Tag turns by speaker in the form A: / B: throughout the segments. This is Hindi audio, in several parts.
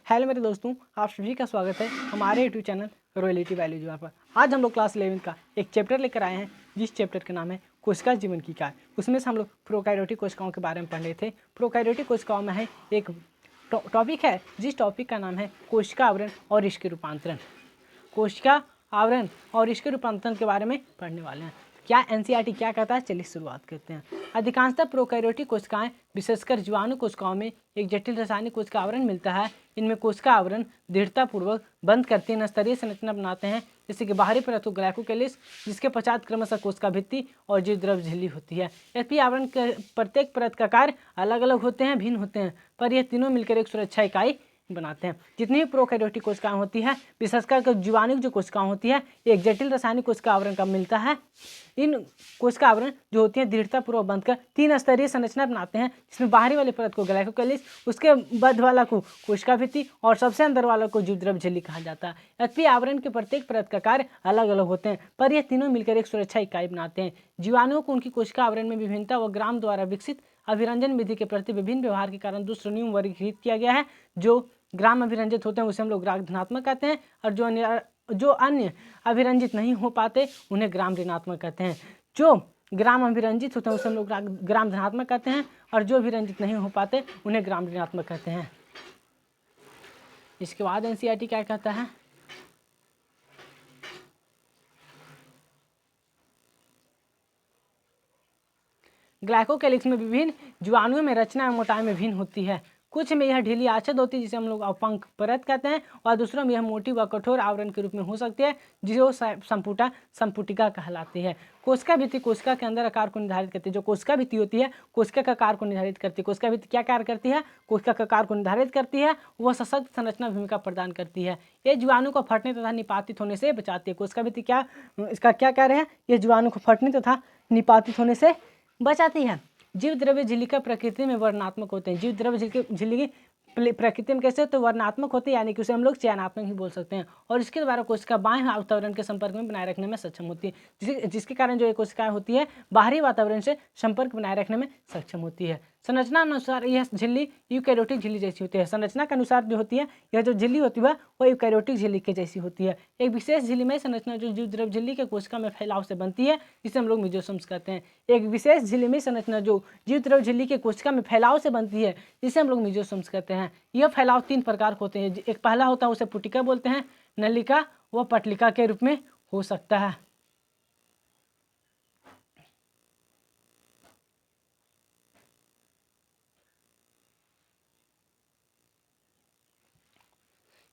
A: हेलो मेरे दोस्तों, आप सभी का स्वागत है हमारे यूट्यूब चैनल रॉयलिटी वैल्यू जहाँ पर। आज हम लोग क्लास 11 का एक चैप्टर लेकर आए हैं, जिस चैप्टर का नाम है कोशिका जीवन की काय। उसमें से हम लोग प्रोकैरियोटिक कोशिकाओं के बारे में पढ़ रहे थे। प्रोकैरियोटिक कोशिकाओं में है एक टॉपिक है, जिस टॉपिक का नाम है कोशिका आवरण और इसके रूपांतरण। कोशिका आवरण और इसके रूपांतरण के बारे में पढ़ने वाले हैं। क्या एनसीईआरटी क्या कहता है, चलिए शुरुआत करते हैं। अधिकांशतः प्रोकैरियोटिक कोशिकाएं, विशेषकर जीवाणु कोशिकाओं में एक जटिल रासायनिक कोशिका आवरण मिलता है। इनमें कोशिका आवरण दृढ़तापूर्वक बंद करते हैं स्तरीय संरचना बनाते हैं, जैसे कि बाहरी परत को ग्लाइकोकेलिस, जिसके पश्चात क्रमशः कोशिका भित्ति और जीव द्रव झिल्ली होती है। यद्यपि आवरण के प्रत्येक परत का कार्य अलग अलग होते हैं, भिन्न होते हैं, पर यह तीनों मिलकर एक सुरक्षा इकाई बनाते हैं। जितनी भी प्रोकैरियोटिक कोशिकाएं होती है, विशेषकर जीवाणु जो कोशिकाएं होती है, एक जटिल रासायनिक कोशिका आवरण का मिलता है। इन कोशिका आवरण जो होती है दृढ़तापूर्वक बंध कर तीन स्तरीय संरचना बनाते हैं, जिसमें बाहरी वाले परत को ग्लाइकोकेलिस, उसके मध्य वाला को कोशिका भित्ति और सबसे अंदर वाला को जीव द्रव झिल्ली कहा जाता है। यद्यपि आवरण के प्रत्येक परत का कार्य अलग अलग होते हैं, पर यह तीनों मिलकर एक सुरक्षा इकाई बनाते हैं। जीवाणुओं को उनकी कोशिका आवरण में विभिन्नता व ग्राम द्वारा विकसित अभिरंजन विधि के प्रति विभिन्न व्यवहार के कारण दो श्रेणियों में वर्गीकृत किया गया है। जो ग्राम अभिरंजित होते हैं उसे हम लोग ग्राम धनात्मक कहते हैं, और जो अन्य अभिरंजित नहीं हो पाते उन्हें ग्राम ऋणात्मक कहते हैं। जो ग्राम अभिरंजित होते हैं उसे हम लोग ग्राम धनात्मक कहते हैं, और जो अभिरंजित नहीं हो पाते उन्हें ग्राम ऋणात्मक कहते हैं। इसके बाद एनसीईआरटी क्या कहता है, ग्लाइकोकेलिक्स में विभिन्न जीवाणुओं में रचना एवं मोटाई में भिन्न होती है। कुछ में यह ढीली आच्छाद होती है, जिसे हम लोग अपंक परत कहते हैं, और दूसरों में यह मोटी व कठोर आवरण के रूप में हो सकती है, जो संपुटिका कहलाती है। कोशिका भित्ति कोशिका के अंदर आकार को निर्धारित करती है। जो कोशिका भित्ति होती है कोशिका का आकार को निर्धारित करती है। कोशिका भित्ति क्या कार्य करती है, कोशिका का आकार को निर्धारित करती है, वह सशक्त संरचना भूमिका प्रदान करती है। ये जीवाणु को फटने तथा निपातित होने से बचाती है। कोशिका भित्ति क्या, इसका क्या कार्य है, यह जीवाणु को फटने तथा निपातित होने से बचाती है। जीव द्रव्य झिल्ली का प्रकृति में वर्णात्मक होते हैं। जीव द्रव्य झिल्ली की प्रकृति में कैसे, तो वर्णात्मक होती है, यानी कि उसे हम लोग चयनात्मक ही बोल सकते हैं, और इसके द्वारा कोशिका बाह्य वातावरण के संपर्क में बनाए रखने में सक्षम होती है, जिसके कारण जो एक कोशिकाएं होती है बाहरी वातावरण से संपर्क बनाए रखने में सक्षम होती है। संरचना अनुसार यह झिल्ली यूकैरियोटिक झिल्ली जैसी होती है। संरचना के अनुसार जो होती है यह जो झिल्ली होती है वह यूकैरियोटिक झिल्ली के जैसी होती है। एक विशेष झिल्लीमय संरचना जो जीव द्रव झिल्ली के कोशिका में फैलाव से बनती है, जिसे हम लोग मेसोसोम्स कहते हैं। एक विशेष झिल्लीमय संरचना जो जीव द्रव झिल्ली के कोशिका में फैलाव से बनती है, जिसे हम लोग मेसोसोम्स कहते हैं। यह फैलाव तीन प्रकार के होते हैं। एक पहला होता है उसे पुटिका बोलते हैं, नलिका व पटलिका के रूप में हो सकता है।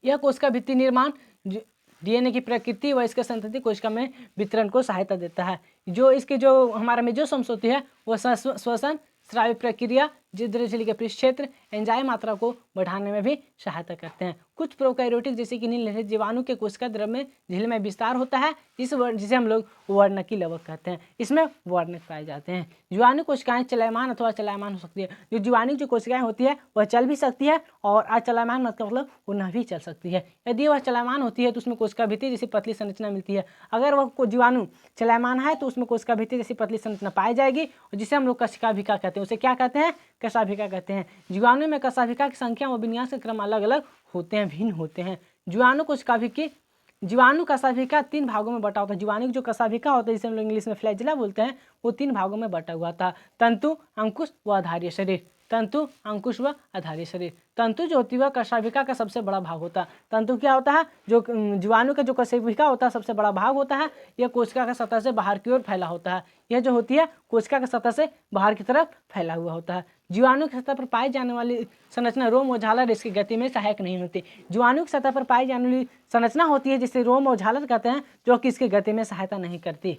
A: यह कोशिका भित्ति निर्माण डीएनए की प्रकृति व इसके संतति कोशिका में वितरण को सहायता देता है। जो इसके जो हमारा मेसोसोम्स होती है वह श्वसन, स्रावी प्रक्रिया, जीव द्रव झिल्ली के पृष्ठ क्षेत्र, एंजाइम मात्रा को बढ़ाने में भी सहायता करते हैं। कुछ प्रोकैरियोटिक जैसे कि नीलरहित जीवाणु के कोशिका द्रव में झिल्ली में विस्तार होता है, जिसे हम लोग वर्णकी लवक कहते हैं। इसमें वर्णक पाए जाते हैं। जीवाणु कोशिकाएं चलायमान अथवा चलायमान हो सकती है। जो जीवाणु जो कोशिकाएं होती है वह चल भी सकती है, और अचलायमान मतलब वो न भी चल सकती है। यदि वह चलायमान होती है तो उसमें कोशिका भित्ति जैसी पतली संरचना मिलती है। अगर वह जीवाणु चलायमान है तो उसमें कोशिका भित्ति जैसी पतली संरचना पाई जाएगी, और जिसे हम लोग कशिकाभिका कहते हैं। उसे क्या कहते हैं, कशाभिका कहते हैं। जीवाणु में कशाभिका की संख्या व विन्यास के क्रम अलग अलग होते हैं, भिन्न होते हैं। जीवाणु कशाभिका तीन भागों में बटा होता है। जीवाणु जो कशाभिका होता है, जिसे हम लोग इंग्लिश में फ्लैजिला बोलते हैं, वो तीन भागों में बटा हुआ था। तंतु, अंकुश व आधार्य शरीर। तंतु, अंकुश व आधार्य शरीर। तंतु जो होती है वह कशाभिका का सबसे बड़ा भाग होता है। तंतु क्या होता है, जो जीवाणु का जो कशाभिका होता है सबसे बड़ा भाग होता है। यह कोशिका का सतह से बाहर की ओर फैला होता है। यह जो होती है कोशिका का सतह से बाहर की तरफ फैला हुआ होता है। जीवाणु की सतह पर पाई जाने वाली संरचना रोम और झालर इसकी गति में सहायक नहीं होती। जीवाणु की सतह पर पाई जाने वाली संरचना होती है जिसे रोम और झालर कहते हैं, जो कि इसकी गति में सहायता नहीं करती।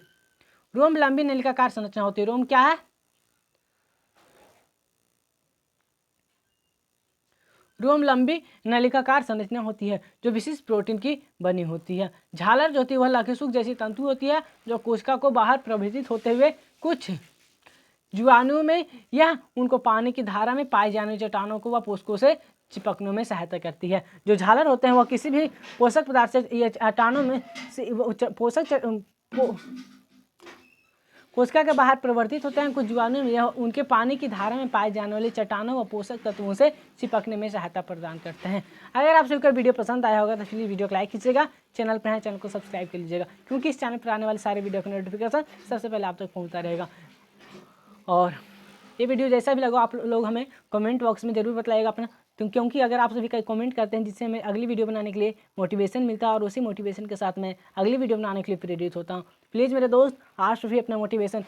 A: रोम लंबी नलिकाकार संरचना होती है। रोम क्या है, रोम लंबी नलिकाकार संरचना होती है जो विशिष्ट प्रोटीन की बनी होती है। झालर जो होती है वह लघुसूक जैसी तंतु होती है, जो कोशिका को बाहर प्रभावित होते हुए कुछ जीवाणुओं में यह उनको पानी की धारा में पाए जाने चट्टानों को व पोषकों से चिपकने में सहायता करती है। जो झालर होते हैं वह किसी भी पोषक पदार्थ से चट्टानों में कोशिका के बाहर परिवर्तित होते हैं कुछ जीवाणु, यह उनके पानी की धारा में पाए जाने वाले चट्टानों व पोषक तत्वों से चिपकने में सहायता प्रदान करते हैं। अगर आप सभी को वीडियो पसंद आया होगा तो प्लीज़ वीडियो को लाइक कीजिएगा, चैनल पर है चैनल को सब्सक्राइब कर लीजिएगा, क्योंकि इस चैनल पर आने वाले सारे वीडियो का नोटिफिकेशन सबसे पहले आप तक पहुँचता रहेगा। और ये वीडियो जैसा भी लगा आप लोग हमें कमेंट बॉक्स में ज़रूर बताइएगा अपना, क्योंकि अगर आप सभी का कमेंट करते हैं जिससे हमें अगली वीडियो बनाने के लिए मोटिवेशन मिलता है और उसी मोटिवेशन के साथ मैं अगली वीडियो बनाने के लिए प्रेरित होता हूँ। प्लीज़ मेरे दोस्त आज सभी अपना मोटिवेशन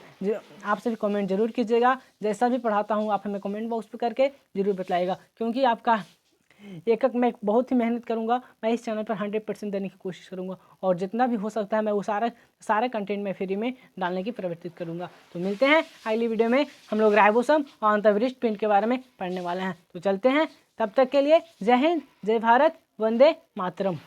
A: आप सभी कमेंट जरूर कीजिएगा, जैसा भी पढ़ाता हूँ आप हमें कमेंट बॉक्स पर करके जरूर बताइएगा, क्योंकि आपका एक मैं बहुत ही मेहनत करूँगा, मैं इस चैनल पर 100% देने की कोशिश करूँगा और जितना भी हो सकता है मैं वो सारे कंटेंट में फ्री में डालने की प्रवर्तित करूँगा। तो मिलते हैं अगली वीडियो में, हम लोग राइबोसोम और अंतर्वृष्ट पिंड के बारे में पढ़ने वाले हैं। तो चलते हैं, तब तक के लिए जय हिंद, जय भारत, वंदे मातरम।